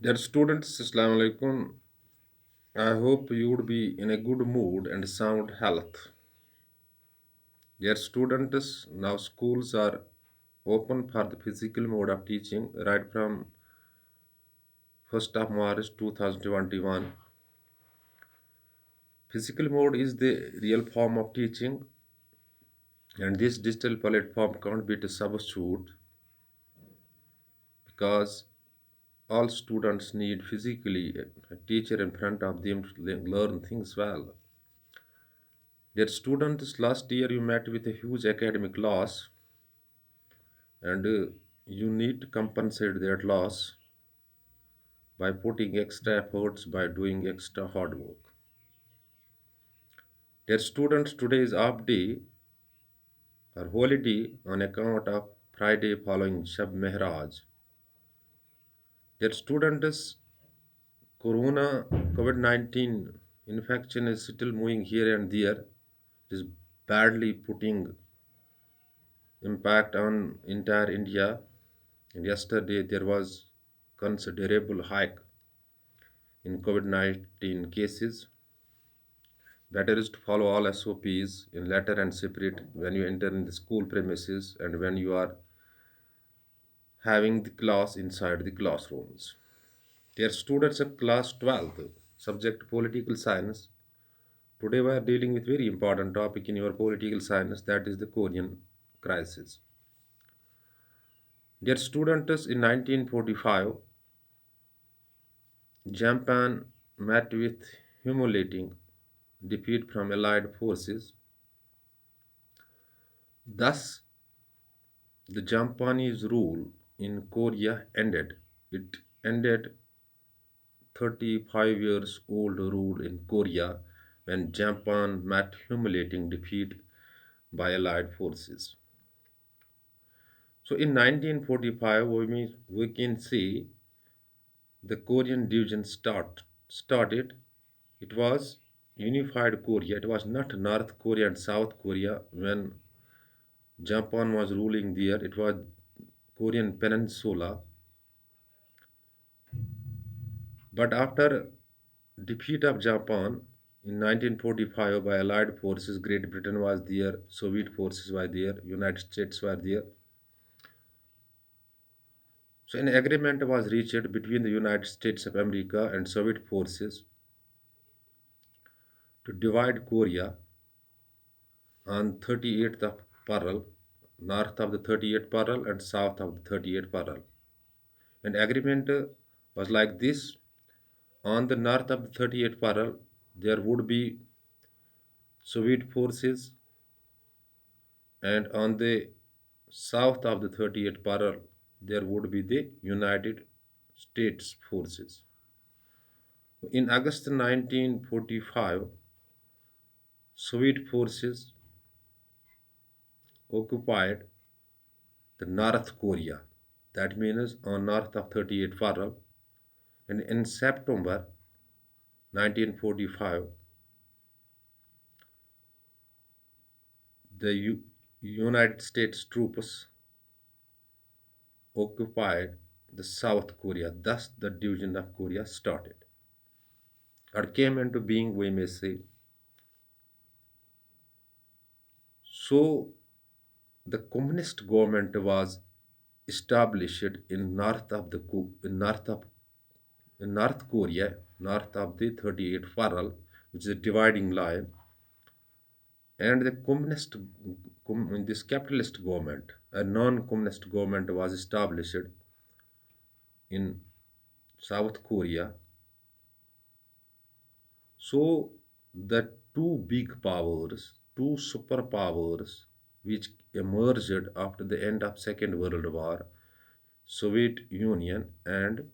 Dear students, Assalamu alaikum. I hope you would be in a good mood and sound health. Dear students, now schools are open for the physical mode of teaching right from 1st of March 2021. Physical mode is the real form of teaching, and this digital platform can't be a substitute because all students need physically a teacher in front of them to learn things well. Dear students, last year you met with a huge academic loss, and you need to compensate that loss by putting extra efforts, by doing extra hard work. Dear students, today is off day or holiday on account of Friday following Shab Mehraj. Dear students, Corona COVID-19 infection is still moving here and there. It is badly putting impact on entire India. And yesterday there was considerable hike in COVID-19 cases. Better is to follow all SOPs in letter and spirit when you enter in the school premises and when you are having the class inside the classrooms. Dear students of class 12th, subject political science. Today we are dealing with very important topic in your political science, that is the Korean crisis. Dear students, in 1945, Japan met with humiliating defeat from Allied forces. Thus, the Japanese rule in Korea ended. It ended 35 years old rule in Korea when Japan met humiliating defeat by Allied forces. So in 1945, we can see the Korean division started. It was unified Korea. It was not North Korea and South Korea when Japan was ruling there. It was Korean peninsula. But after defeat of Japan in 1945 by Allied forces, Great Britain was there, Soviet forces were there, United States were there. So an agreement was reached between the United States of America and Soviet forces to divide Korea on 38th of parallel, north of the 38th parallel and south of the 38th parallel. And agreement was like this: on the north of the 38th parallel, there would be Soviet forces, and on the south of the 38th parallel, there would be the United States forces. In August 1945, Soviet forces occupied the North Korea. That means on north of 38th parallel. And in September 1945, the United States troops occupied the South Korea. Thus, the division of Korea started or came into being, we may say. So, the communist government was established in north of the in North Korea, north of the 38th parallel, which is a dividing line, and the this capitalist government, a non-communist government, was established in South Korea. So the two big powers, two superpowers, which emerged after the end of Second World War, Soviet Union and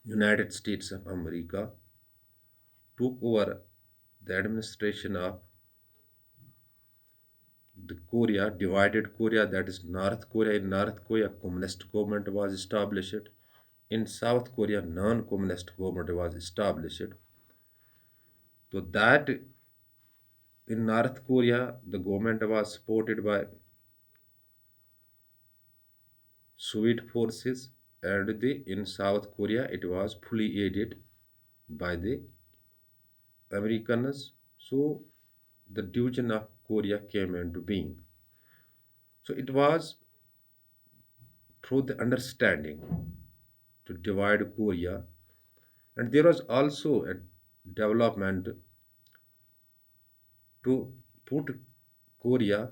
United States of America, took over the administration of the Korea, divided Korea, that is North Korea. In North Korea, communist government was established. In South Korea, non-communist government was established. So that in North Korea, the government was supported by Soviet forces, and in South Korea it was fully aided by the Americans. So the division of Korea came into being. So it was through the understanding to divide Korea, and there was also a development to put Korea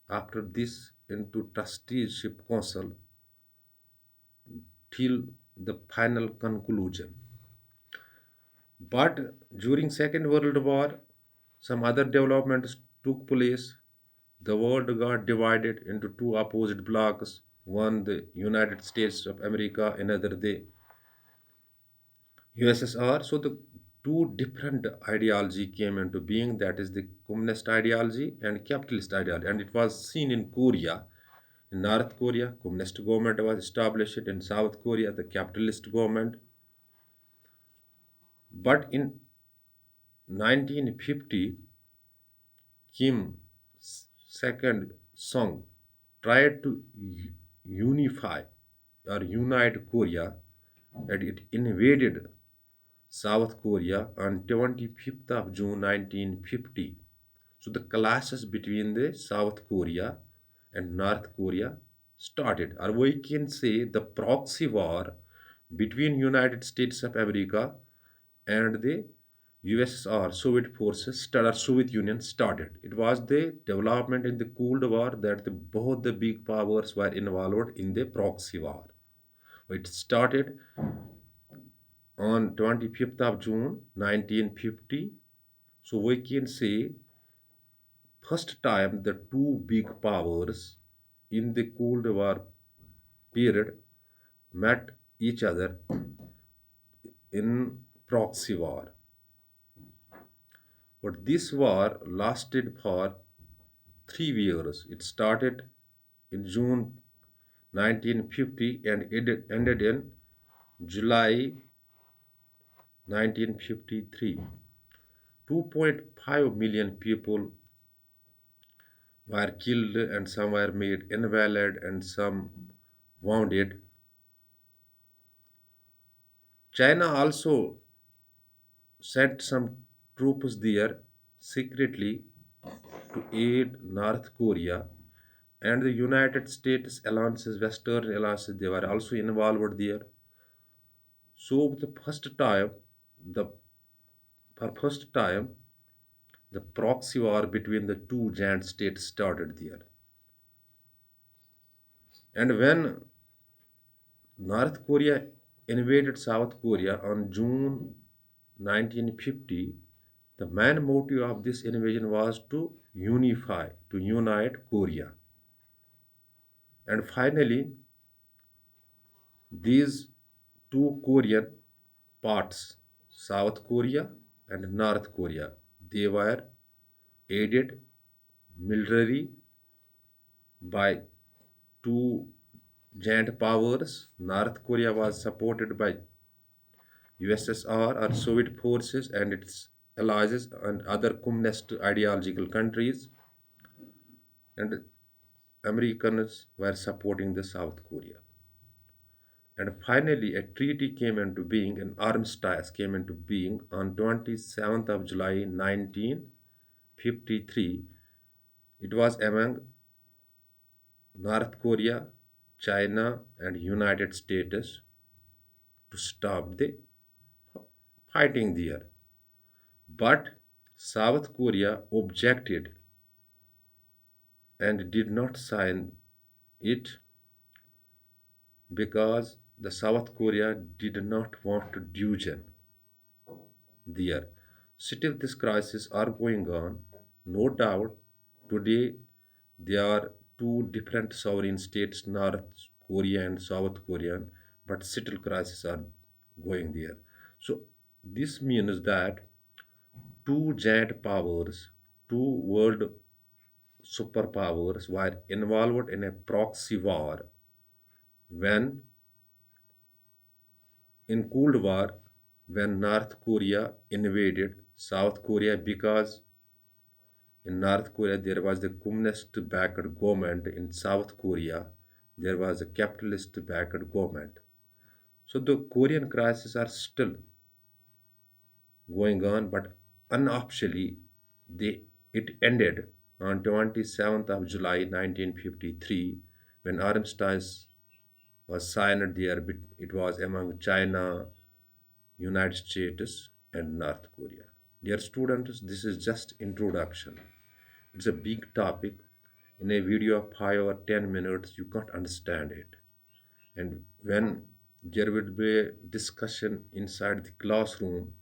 after this into trusteeship council till the final conclusion. But during Second World War, some other developments took place. The world got divided into two opposite blocks, one the United States of America, another the USSR. So the two different ideology came into being, that is the communist ideology and capitalist ideology, and it was seen in Korea. In North Korea, communist government was established. In South Korea, the capitalist government. But in 1950, Kim's second Song tried to unify or unite Korea, and it invaded South Korea on 25th of June 1950. So the clashes between the South Korea and North Korea started, or we can say the proxy war between United States of America and the USSR Soviet forces or Soviet Union started. It was the development in the Cold War that both the big powers were involved in the proxy war. It started on 25th of June 1950. So we can say first time the two big powers in the Cold War period met each other in proxy war. But this war lasted for 3 years. It started in June 1950 and it ended in July 1953. 2.5 million people were killed and some were made invalid and some wounded. China also sent some troops there secretly to aid North Korea, and the United States alliances, Western alliances, they were also involved there. So the first time, the for first time, the proxy war between the two giant states started there. And when North Korea invaded South Korea on June 1950, the main motive of this invasion was to unify, to unite Korea. And finally, these two Korean parts, South Korea and North Korea, they were aided militarily by two giant powers. North Korea was supported by USSR or Soviet forces and its allies and other communist ideological countries, and Americans were supporting the South Korea. And finally, a treaty came into being, an armistice came into being on 27th of July 1953. It was among North Korea, China, and United States to stop the fighting there. But South Korea objected and did not sign it because the South Korea did not want to division there. Still, this crisis are going on. No doubt, today there are two different sovereign states, North Korea and South Korean, but still crises are going there. So this means that two giant powers, two world superpowers were involved in a proxy war when in Cold War when North Korea invaded South Korea, because in North Korea there was the communist backed government in South Korea, there was a capitalist backed government. So the Korean crisis are still going on, but unofficially they, it ended on 27th of July 1953 when armistice was signed there. It was among China, United States, and North Korea. Dear students, this is just introduction. It's a big topic. In a video of 5 or 10 minutes, you can't understand it. And when there will be a discussion inside the classroom,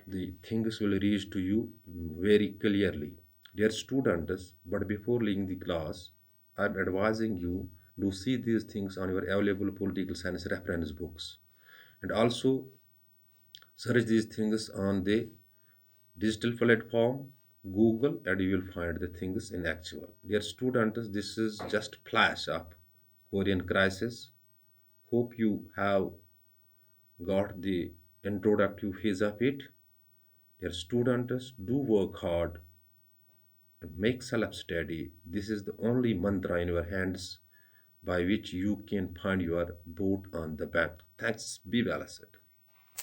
the things will reach to you very clearly. Dear students, but before leaving the class, I'm advising you to see these things on your available political science reference books. And also search these things on the digital platform, Google, and you will find the things in actual. Dear students, this is just flash of Korean crisis. Hope you have got the introductory phase of it. Dear students, do work hard and make self-study. This is the only mantra in your hands by which you can find your boat on the bank. Thanks. Be well, said.